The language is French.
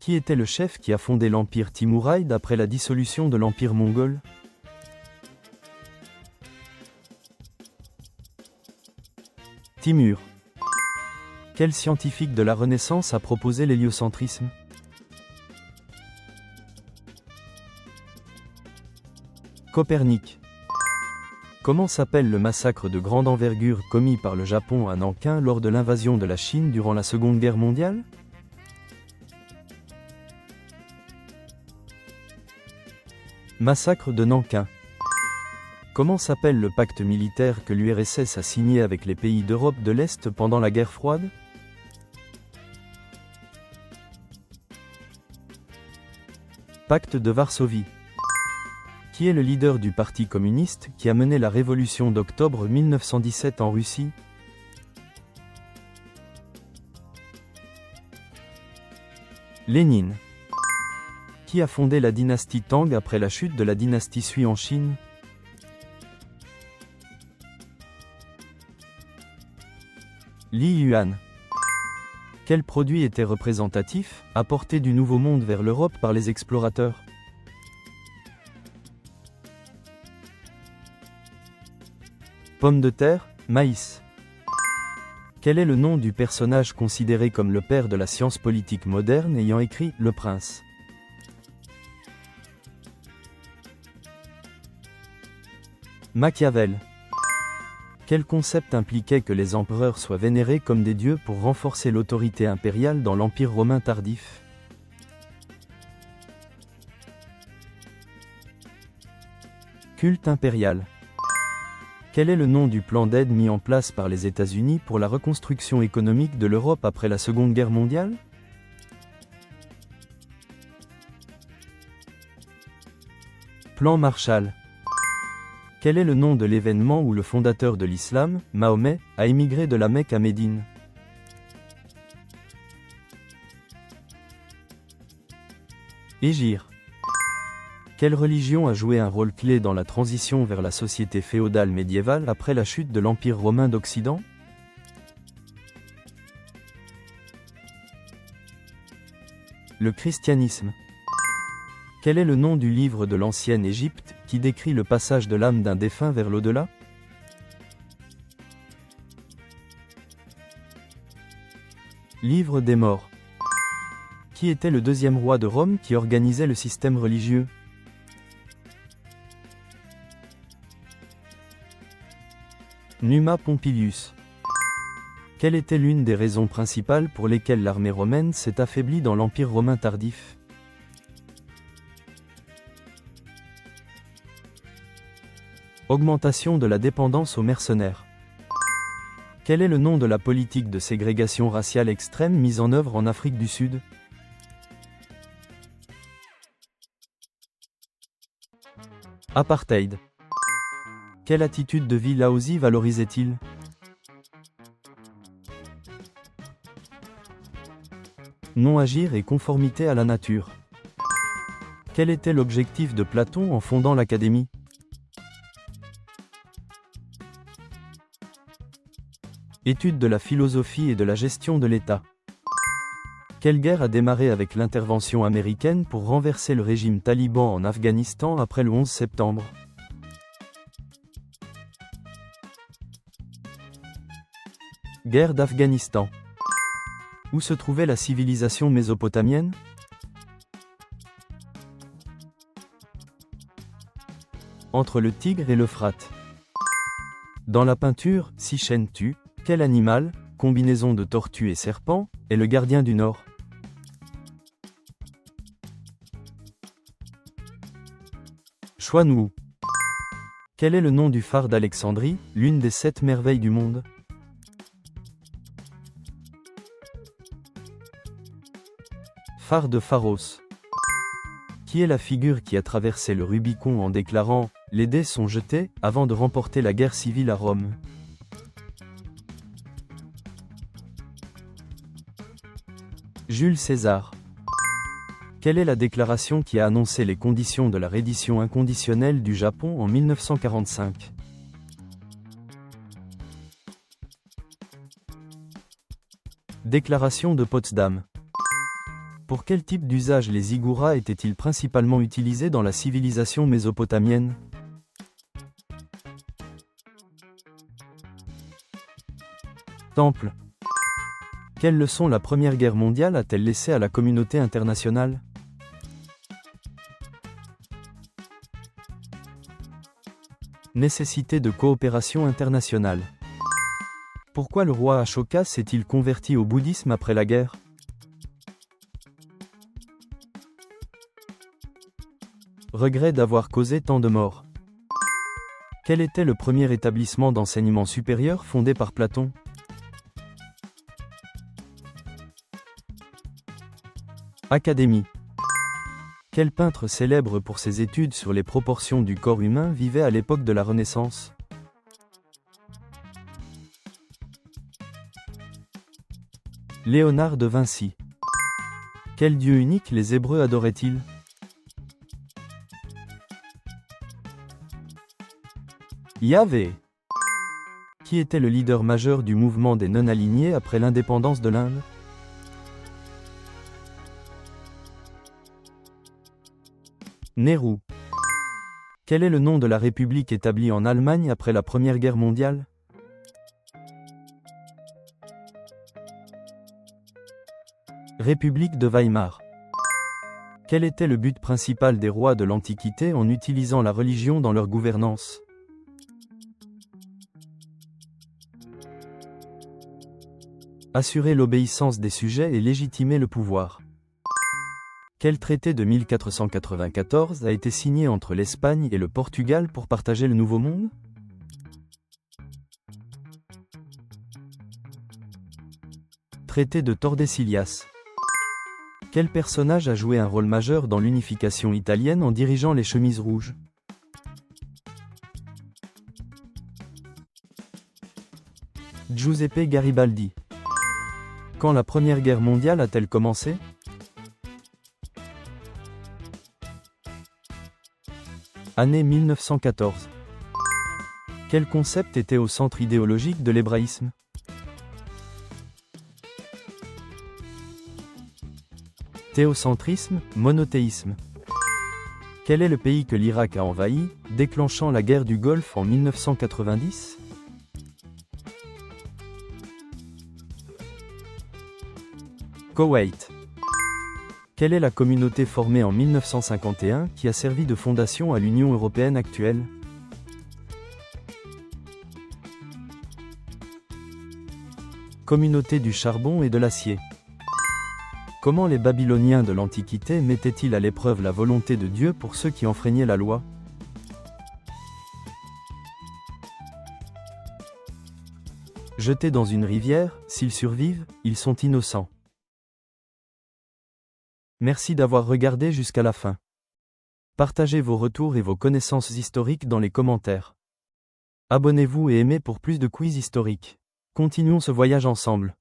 Qui était le chef qui a fondé l'empire Timouraïde après la dissolution de l'empire mongol? Timur. Quel scientifique de la Renaissance a proposé l'héliocentrisme? Copernic. Comment s'appelle le massacre de grande envergure commis par le Japon à Nankin lors de l'invasion de la Chine durant la Seconde Guerre mondiale? Massacre de Nankin. Comment s'appelle le pacte militaire que l'URSS a signé avec les pays d'Europe de l'Est pendant la guerre froide? Pacte de Varsovie. Qui est le leader du Parti communiste qui a mené la révolution d'octobre 1917 en Russie? Lénine. Qui a fondé la dynastie Tang après la chute de la dynastie Sui en Chine? Li Yuan. Quel produit était représentatif, apporté du Nouveau Monde vers l'Europe par les explorateurs? Pommes de terre, maïs. Quel est le nom du personnage considéré comme le père de la science politique moderne ayant écrit Le Prince? Machiavel. Quel concept impliquait que les empereurs soient vénérés comme des dieux pour renforcer l'autorité impériale dans l'Empire romain tardif? Culte impérial. Quel est le nom du plan d'aide mis en place par les États-Unis pour la reconstruction économique de l'Europe après la Seconde Guerre mondiale? Plan Marshall. Quel est le nom de l'événement où le fondateur de l'islam, Mahomet, a émigré de la Mecque à Médine? Hégire. Quelle religion a joué un rôle clé dans la transition vers la société féodale médiévale après la chute de l'Empire romain d'Occident? Le christianisme. Quel est le nom du livre de l'ancienne Égypte qui décrit le passage de l'âme d'un défunt vers l'au-delà? Livre des morts. Qui était le deuxième roi de Rome qui organisait le système religieux? Numa Pompilius. Quelle était l'une des raisons principales pour lesquelles l'armée romaine s'est affaiblie dans l'Empire romain tardif? Augmentation de la dépendance aux mercenaires. Quel est le nom de la politique de ségrégation raciale extrême mise en œuvre en Afrique du Sud? Apartheid. Quelle attitude de vie Laozi valorisait-il? Non-agir et conformité à la nature. Quel était l'objectif de Platon en fondant l'Académie? Étude de la philosophie et de la gestion de l'État. Quelle guerre a démarré avec l'intervention américaine pour renverser le régime taliban en Afghanistan après le 11 septembre? Guerre d'Afghanistan. Où se trouvait la civilisation mésopotamienne? Entre le Tigre et l'Euphrate. Dans la peinture, Sichentu, quel animal, combinaison de tortue et serpent, est le gardien du Nord? Xuanwu. Quel est le nom du phare d'Alexandrie, l'une des 7 merveilles du monde? Phare de Pharos. Qui est la figure qui a traversé le Rubicon en déclarant « Les dés sont jetés » avant de remporter la guerre civile à Rome? Jules César. Quelle est la déclaration qui a annoncé les conditions de la reddition inconditionnelle du Japon en 1945? Déclaration de Potsdam. Pour quel type d'usage les ziggourats étaient-ils principalement utilisés dans la civilisation mésopotamienne? Temple. Quelle leçon la Première Guerre mondiale a-t-elle laissé à la communauté internationale? Nécessité de coopération internationale. Pourquoi le roi Ashoka s'est-il converti au bouddhisme après la guerre? Regret d'avoir causé tant de morts. Quel était le premier établissement d'enseignement supérieur fondé par Platon? Académie. Quel peintre célèbre pour ses études sur les proportions du corps humain vivait à l'époque de la Renaissance? Léonard de Vinci. Quel dieu unique les Hébreux adoraient-ils? Yahvé. Qui était le leader majeur du mouvement des non-alignés après l'indépendance de l'Inde? Nehru. Quel est le nom de la république établie en Allemagne après la Première Guerre mondiale? République de Weimar. Quel était le but principal des rois de l'Antiquité en utilisant la religion dans leur gouvernance? Assurer l'obéissance des sujets et légitimer le pouvoir. Quel traité de 1494 a été signé entre l'Espagne et le Portugal pour partager le Nouveau Monde? Traité de Tordesillas. Quel personnage a joué un rôle majeur dans l'unification italienne en dirigeant les chemises rouges? Giuseppe Garibaldi. Quand la Première Guerre mondiale a-t-elle commencé? Année 1914. Quel concept était au centre idéologique de l'hébraïsme? Théocentrisme, monothéisme. Quel est le pays que l'Irak a envahi, déclenchant la guerre du Golfe en 1990? Koweït. Quelle est la communauté formée en 1951 qui a servi de fondation à l'Union européenne actuelle? Communauté du charbon et de l'acier. Comment les Babyloniens de l'Antiquité mettaient-ils à l'épreuve la volonté de Dieu pour ceux qui enfreignaient la loi? Jetés dans une rivière, s'ils survivent, ils sont innocents. Merci d'avoir regardé jusqu'à la fin. Partagez vos retours et vos connaissances historiques dans les commentaires. Abonnez-vous et aimez pour plus de quiz historiques. Continuons ce voyage ensemble.